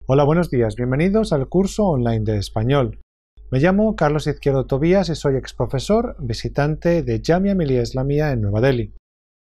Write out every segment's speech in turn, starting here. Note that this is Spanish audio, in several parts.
Hola, buenos días, bienvenidos al curso online de español. Me llamo Carlos Izquierdo Tobías y soy exprofesor visitante de Jamia Millia Islamia en Nueva Delhi.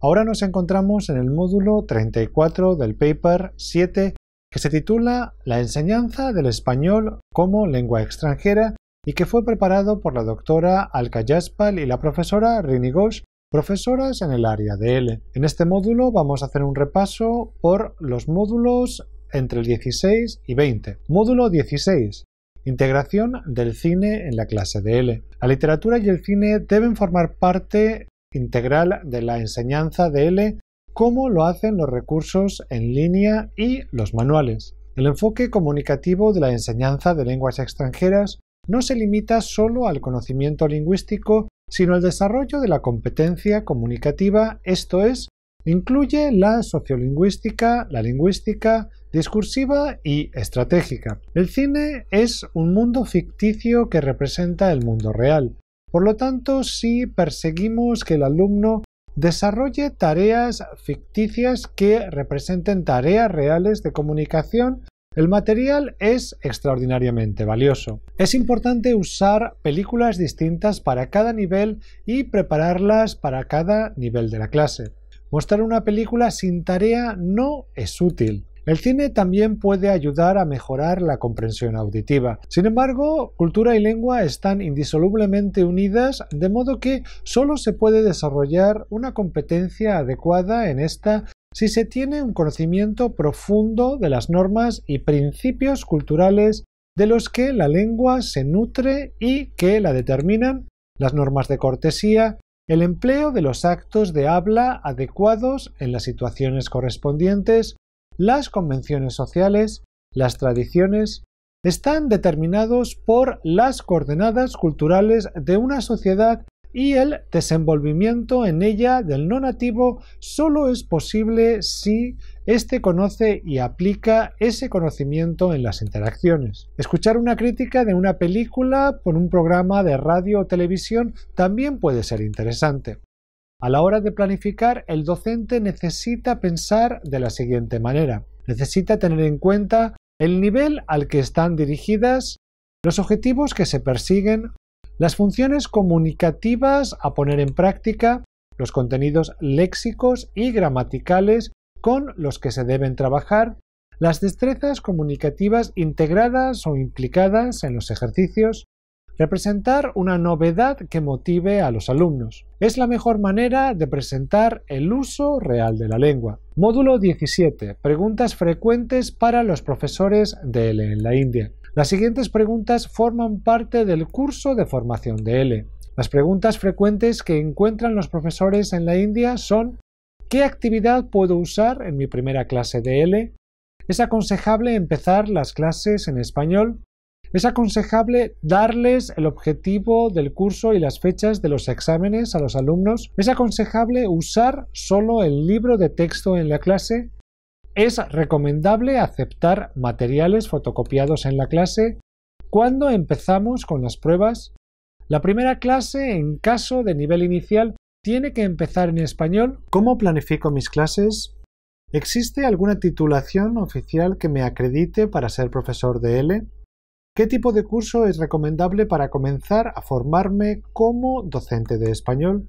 Ahora nos encontramos en el módulo 34 del paper 7 que se titula La enseñanza del español como lengua extranjera y que fue preparado por la doctora Alka Jaspal y la profesora Rini Ghosh, profesoras en el área de L. En este módulo vamos a hacer un repaso por los módulos entre el 16 y 20. Módulo 16. Integración del cine en la clase de L. La literatura y el cine deben formar parte integral de la enseñanza de L, como lo hacen los recursos en línea y los manuales. El enfoque comunicativo de la enseñanza de lenguas extranjeras no se limita solo al conocimiento lingüístico, sino al desarrollo de la competencia comunicativa, esto es, incluye la sociolingüística, la lingüística, discursiva y estratégica. El cine es un mundo ficticio que representa el mundo real. Por lo tanto, si perseguimos que el alumno desarrolle tareas ficticias que representen tareas reales de comunicación, el material es extraordinariamente valioso. Es importante usar películas distintas para cada nivel y prepararlas para cada nivel de la clase. Mostrar una película sin tarea no es útil. El cine también puede ayudar a mejorar la comprensión auditiva. Sin embargo, cultura y lengua están indisolublemente unidas, de modo que solo se puede desarrollar una competencia adecuada en esta si se tiene un conocimiento profundo de las normas y principios culturales de los que la lengua se nutre y que la determinan, las normas de cortesía, el empleo de los actos de habla adecuados en las situaciones correspondientes, las convenciones sociales, las tradiciones, están determinados por las coordenadas culturales de una sociedad y el desenvolvimiento en ella del no nativo solo es posible si éste conoce y aplica ese conocimiento en las interacciones. Escuchar una crítica de una película por un programa de radio o televisión también puede ser interesante. A la hora de planificar, el docente necesita pensar de la siguiente manera. Necesita tener en cuenta el nivel al que están dirigidas, los objetivos que se persiguen, las funciones comunicativas a poner en práctica, los contenidos léxicos y gramaticales con los que se deben trabajar, las destrezas comunicativas integradas o implicadas en los ejercicios, representar una novedad que motive a los alumnos. Es la mejor manera de presentar el uso real de la lengua. Módulo 17. Preguntas frecuentes para los profesores de L en la India. Las siguientes preguntas forman parte del curso de formación de L. Las preguntas frecuentes que encuentran los profesores en la India son: ¿qué actividad puedo usar en mi primera clase de L? ¿Es aconsejable empezar las clases en español? ¿Es aconsejable darles el objetivo del curso y las fechas de los exámenes a los alumnos? ¿Es aconsejable usar solo el libro de texto en la clase? ¿Es recomendable aceptar materiales fotocopiados en la clase? ¿Cuándo empezamos con las pruebas? La primera clase, en caso de nivel inicial, ¿tiene que empezar en español? ¿Cómo planifico mis clases? ¿Existe alguna titulación oficial que me acredite para ser profesor de L? ¿Qué tipo de curso es recomendable para comenzar a formarme como docente de español?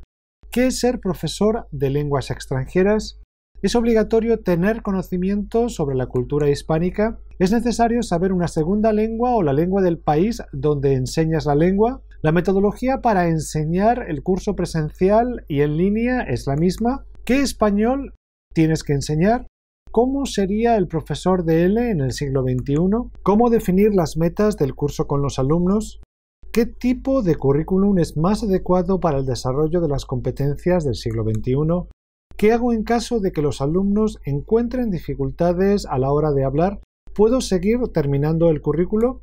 ¿Qué es ser profesor de lenguas extranjeras? ¿Es obligatorio tener conocimiento sobre la cultura hispánica? ¿Es necesario saber una segunda lengua o la lengua del país donde enseñas la lengua? ¿La metodología para enseñar el curso presencial y en línea es la misma? ¿Qué español tienes que enseñar? ¿Cómo sería el profesor de L en el siglo XXI? ¿Cómo definir las metas del curso con los alumnos? ¿Qué tipo de currículum es más adecuado para el desarrollo de las competencias del siglo XXI? ¿Qué hago en caso de que los alumnos encuentren dificultades a la hora de hablar? ¿Puedo seguir terminando el currículo?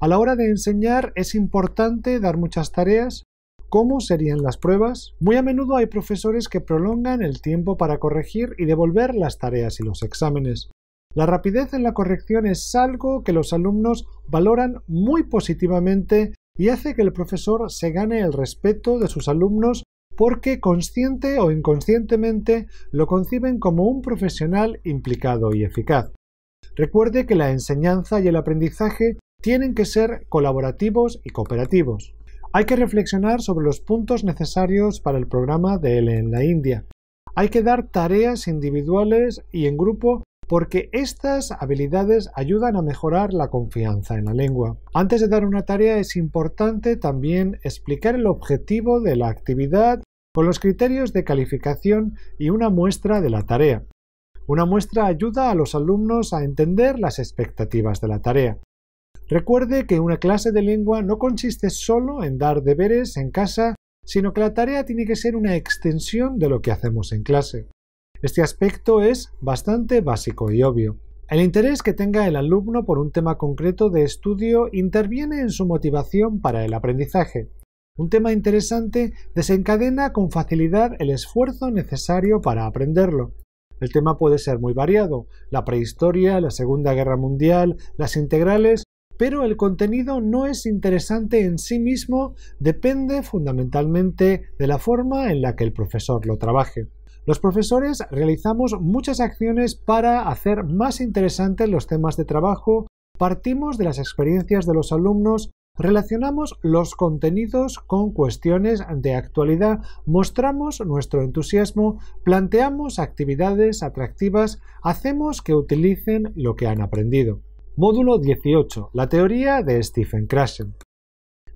A la hora de enseñar, ¿es importante dar muchas tareas? ¿Cómo serían las pruebas? Muy a menudo hay profesores que prolongan el tiempo para corregir y devolver las tareas y los exámenes. La rapidez en la corrección es algo que los alumnos valoran muy positivamente y hace que el profesor se gane el respeto de sus alumnos porque consciente o inconscientemente lo conciben como un profesional implicado y eficaz. Recuerde que la enseñanza y el aprendizaje tienen que ser colaborativos y cooperativos. Hay que reflexionar sobre los puntos necesarios para el programa de L en la India. Hay que dar tareas individuales y en grupo porque estas habilidades ayudan a mejorar la confianza en la lengua. Antes de dar una tarea es importante también explicar el objetivo de la actividad con los criterios de calificación y una muestra de la tarea. Una muestra ayuda a los alumnos a entender las expectativas de la tarea. Recuerde que una clase de lengua no consiste solo en dar deberes en casa, sino que la tarea tiene que ser una extensión de lo que hacemos en clase. Este aspecto es bastante básico y obvio. El interés que tenga el alumno por un tema concreto de estudio interviene en su motivación para el aprendizaje. Un tema interesante desencadena con facilidad el esfuerzo necesario para aprenderlo. El tema puede ser muy variado: la prehistoria, la Segunda Guerra Mundial, las integrales, pero el contenido no es interesante en sí mismo, depende fundamentalmente de la forma en la que el profesor lo trabaje. Los profesores realizamos muchas acciones para hacer más interesantes los temas de trabajo, partimos de las experiencias de los alumnos, relacionamos los contenidos con cuestiones de actualidad, mostramos nuestro entusiasmo, planteamos actividades atractivas, hacemos que utilicen lo que han aprendido. Módulo 18. La teoría de Stephen Krashen.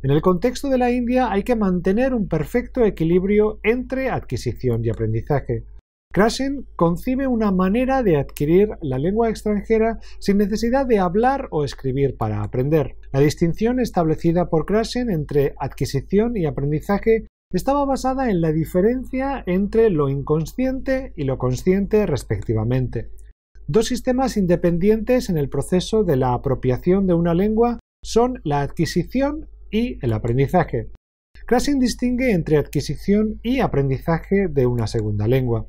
En el contexto de la India hay que mantener un perfecto equilibrio entre adquisición y aprendizaje. Krashen concibe una manera de adquirir la lengua extranjera sin necesidad de hablar o escribir para aprender. La distinción establecida por Krashen entre adquisición y aprendizaje estaba basada en la diferencia entre lo inconsciente y lo consciente respectivamente. Dos sistemas independientes en el proceso de la apropiación de una lengua son la adquisición y el aprendizaje. Krashen distingue entre adquisición y aprendizaje de una segunda lengua.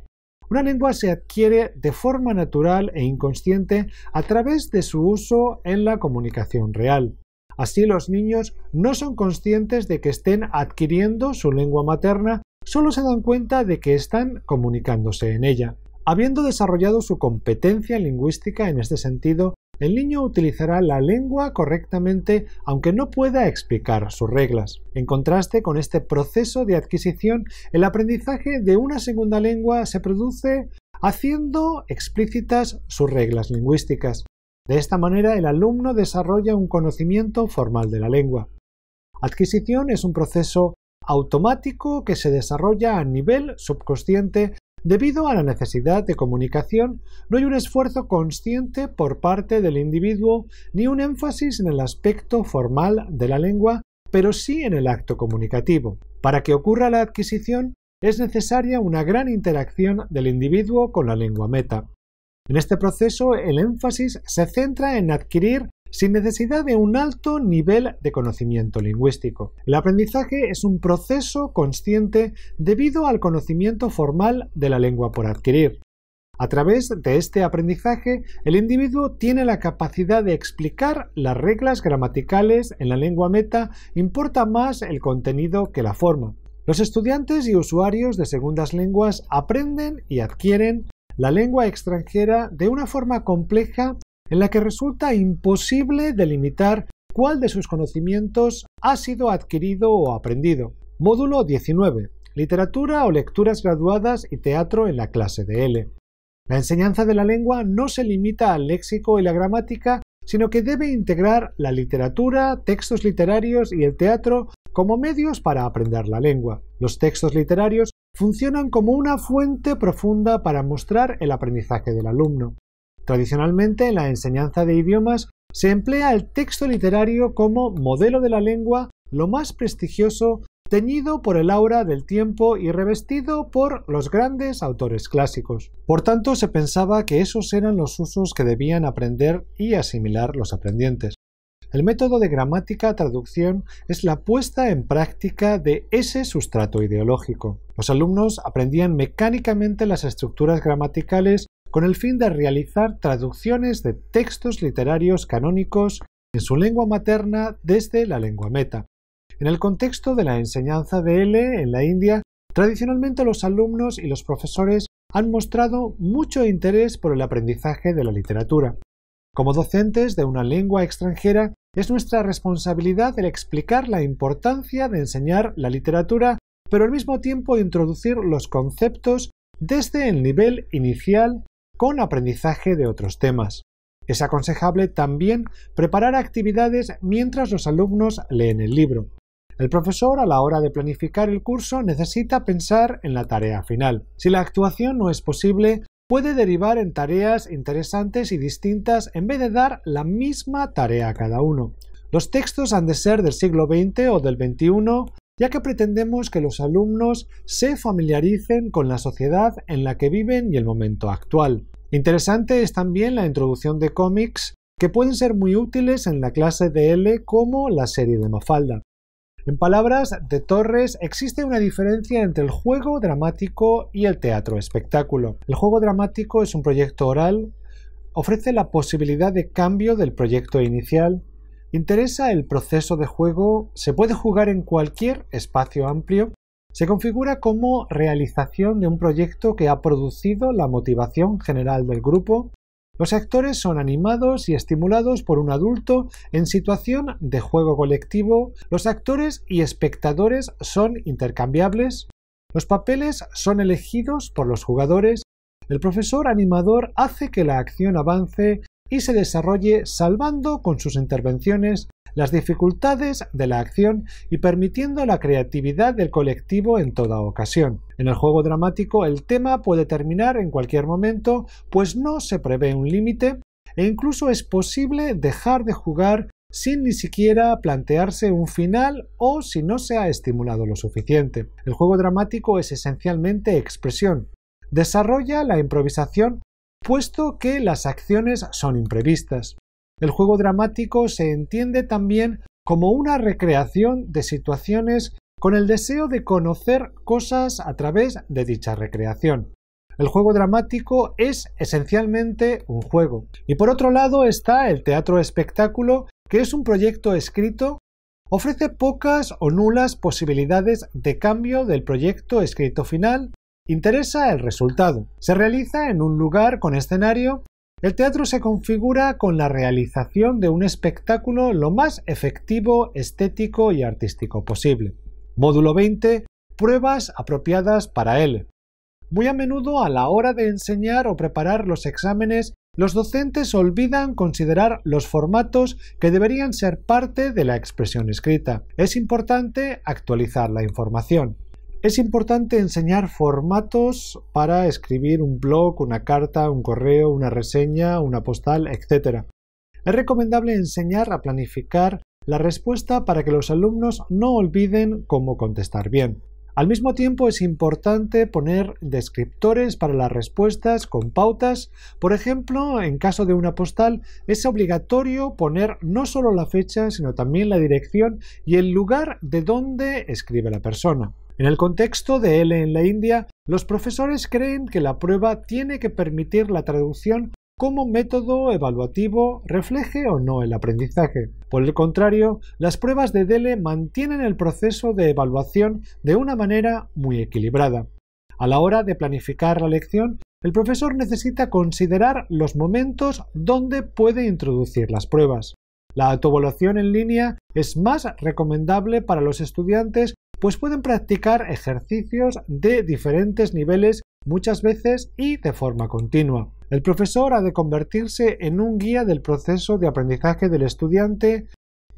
Una lengua se adquiere de forma natural e inconsciente a través de su uso en la comunicación real. Así, los niños no son conscientes de que estén adquiriendo su lengua materna, solo se dan cuenta de que están comunicándose en ella. Habiendo desarrollado su competencia lingüística en este sentido, el niño utilizará la lengua correctamente aunque no pueda explicar sus reglas. En contraste con este proceso de adquisición, el aprendizaje de una segunda lengua se produce haciendo explícitas sus reglas lingüísticas. De esta manera, el alumno desarrolla un conocimiento formal de la lengua. Adquisición es un proceso automático que se desarrolla a nivel subconsciente. Debido a la necesidad de comunicación, no hay un esfuerzo consciente por parte del individuo ni un énfasis en el aspecto formal de la lengua, pero sí en el acto comunicativo. Para que ocurra la adquisición, es necesaria una gran interacción del individuo con la lengua meta. En este proceso, el énfasis se centra en adquirir sin necesidad de un alto nivel de conocimiento lingüístico. El aprendizaje es un proceso consciente debido al conocimiento formal de la lengua por adquirir. A través de este aprendizaje, el individuo tiene la capacidad de explicar las reglas gramaticales en la lengua meta, importa más el contenido que la forma. Los estudiantes y usuarios de segundas lenguas aprenden y adquieren la lengua extranjera de una forma compleja en la que resulta imposible delimitar cuál de sus conocimientos ha sido adquirido o aprendido. Módulo 19. Literatura o lecturas graduadas y teatro en la clase de L. La enseñanza de la lengua no se limita al léxico y la gramática, sino que debe integrar la literatura, textos literarios y el teatro como medios para aprender la lengua. Los textos literarios funcionan como una fuente profunda para mostrar el aprendizaje del alumno. Tradicionalmente, en la enseñanza de idiomas se emplea el texto literario como modelo de la lengua, lo más prestigioso, teñido por el aura del tiempo y revestido por los grandes autores clásicos. Por tanto, se pensaba que esos eran los usos que debían aprender y asimilar los aprendientes. El método de gramática-traducción es la puesta en práctica de ese sustrato ideológico. Los alumnos aprendían mecánicamente las estructuras gramaticales con el fin de realizar traducciones de textos literarios canónicos en su lengua materna desde la lengua meta. En el contexto de la enseñanza de L en la India, tradicionalmente los alumnos y los profesores han mostrado mucho interés por el aprendizaje de la literatura. Como docentes de una lengua extranjera, es nuestra responsabilidad el explicar la importancia de enseñar la literatura, pero al mismo tiempo introducir los conceptos desde el nivel inicial con aprendizaje de otros temas. Es aconsejable también preparar actividades mientras los alumnos leen el libro. El profesor, a la hora de planificar el curso, necesita pensar en la tarea final. Si la actuación no es posible, puede derivar en tareas interesantes y distintas en vez de dar la misma tarea a cada uno. Los textos han de ser del siglo XX o del XXI, ya que pretendemos que los alumnos se familiaricen con la sociedad en la que viven y el momento actual. Interesante es también la introducción de cómics, que pueden ser muy útiles en la clase de L como la serie de Mafalda. En palabras de Torres, existe una diferencia entre el juego dramático y el teatro espectáculo. El juego dramático es un proyecto oral, ofrece la posibilidad de cambio del proyecto inicial, interesa el proceso de juego, se puede jugar en cualquier espacio amplio, se configura como realización de un proyecto que ha producido la motivación general del grupo. Los actores son animados y estimulados por un adulto en situación de juego colectivo. Los actores y espectadores son intercambiables. Los papeles son elegidos por los jugadores. El profesor animador hace que la acción avance y se desarrolle salvando con sus intervenciones las dificultades de la acción y permitiendo la creatividad del colectivo en toda ocasión. En el juego dramático el tema puede terminar en cualquier momento, pues no se prevé un límite e incluso es posible dejar de jugar sin ni siquiera plantearse un final o si no se ha estimulado lo suficiente. El juego dramático es esencialmente expresión. Desarrolla la improvisación puesto que las acciones son imprevistas. El juego dramático se entiende también como una recreación de situaciones con el deseo de conocer cosas a través de dicha recreación. El juego dramático es esencialmente un juego. Y por otro lado está el teatro espectáculo, que es un proyecto escrito, ofrece pocas o nulas posibilidades de cambio del proyecto escrito final, interesa el resultado. Se realiza en un lugar con escenario. El teatro se configura con la realización de un espectáculo lo más efectivo, estético y artístico posible. Módulo 20. Pruebas apropiadas para él. Muy a menudo a la hora de enseñar o preparar los exámenes, los docentes olvidan considerar los formatos que deberían ser parte de la expresión escrita. Es importante actualizar la información. Es importante enseñar formatos para escribir un blog, una carta, un correo, una reseña, una postal, etc. Es recomendable enseñar a planificar la respuesta para que los alumnos no olviden cómo contestar bien. Al mismo tiempo es importante poner descriptores para las respuestas con pautas. Por ejemplo, en caso de una postal, es obligatorio poner no solo la fecha, sino también la dirección y el lugar de donde escribe la persona. En el contexto de L en la India, los profesores creen que la prueba tiene que permitir la traducción como método evaluativo, refleje o no el aprendizaje. Por el contrario, las pruebas de DELE mantienen el proceso de evaluación de una manera muy equilibrada. A la hora de planificar la lección, el profesor necesita considerar los momentos donde puede introducir las pruebas. La autoevaluación en línea es más recomendable para los estudiantes, pues pueden practicar ejercicios de diferentes niveles muchas veces y de forma continua. El profesor ha de convertirse en un guía del proceso de aprendizaje del estudiante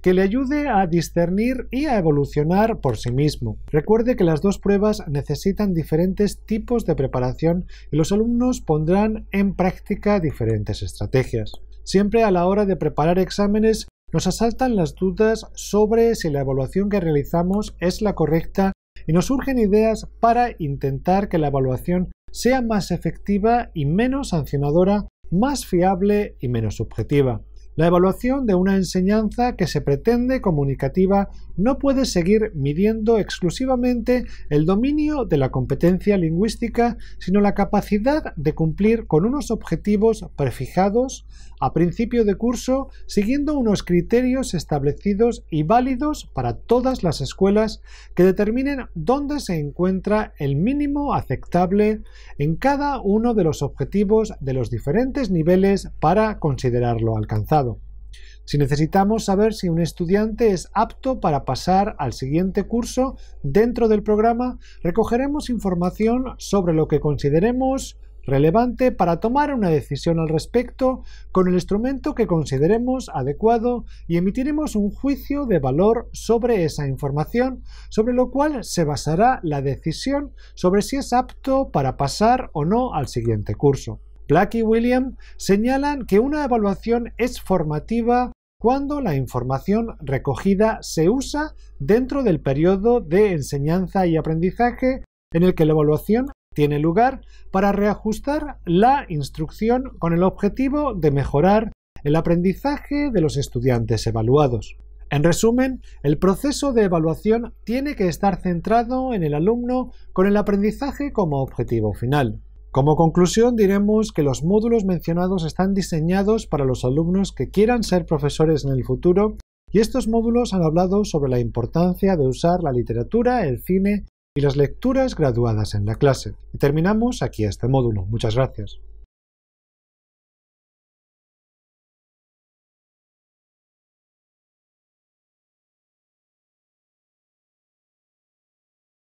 que le ayude a discernir y a evolucionar por sí mismo. Recuerde que las dos pruebas necesitan diferentes tipos de preparación y los alumnos pondrán en práctica diferentes estrategias. Siempre a la hora de preparar exámenes nos asaltan las dudas sobre si la evaluación que realizamos es la correcta y nos surgen ideas para intentar que la evaluación sea más efectiva y menos sancionadora, más fiable y menos subjetiva. La evaluación de una enseñanza que se pretende comunicativa no puede seguir midiendo exclusivamente el dominio de la competencia lingüística, sino la capacidad de cumplir con unos objetivos prefijados a principio de curso, siguiendo unos criterios establecidos y válidos para todas las escuelas que determinen dónde se encuentra el mínimo aceptable en cada uno de los objetivos de los diferentes niveles para considerarlo alcanzado. Si necesitamos saber si un estudiante es apto para pasar al siguiente curso dentro del programa, recogeremos información sobre lo que consideremos relevante para tomar una decisión al respecto con el instrumento que consideremos adecuado y emitiremos un juicio de valor sobre esa información, sobre lo cual se basará la decisión sobre si es apto para pasar o no al siguiente curso. Black y William señalan que una evaluación es formativa cuando la información recogida se usa dentro del periodo de enseñanza y aprendizaje en el que la evaluación tiene lugar para reajustar la instrucción con el objetivo de mejorar el aprendizaje de los estudiantes evaluados. En resumen, el proceso de evaluación tiene que estar centrado en el alumno con el aprendizaje como objetivo final. Como conclusión diremos que los módulos mencionados están diseñados para los alumnos que quieran ser profesores en el futuro y estos módulos han hablado sobre la importancia de usar la literatura, el cine y las lecturas graduadas en la clase. Y terminamos aquí este módulo. Muchas gracias.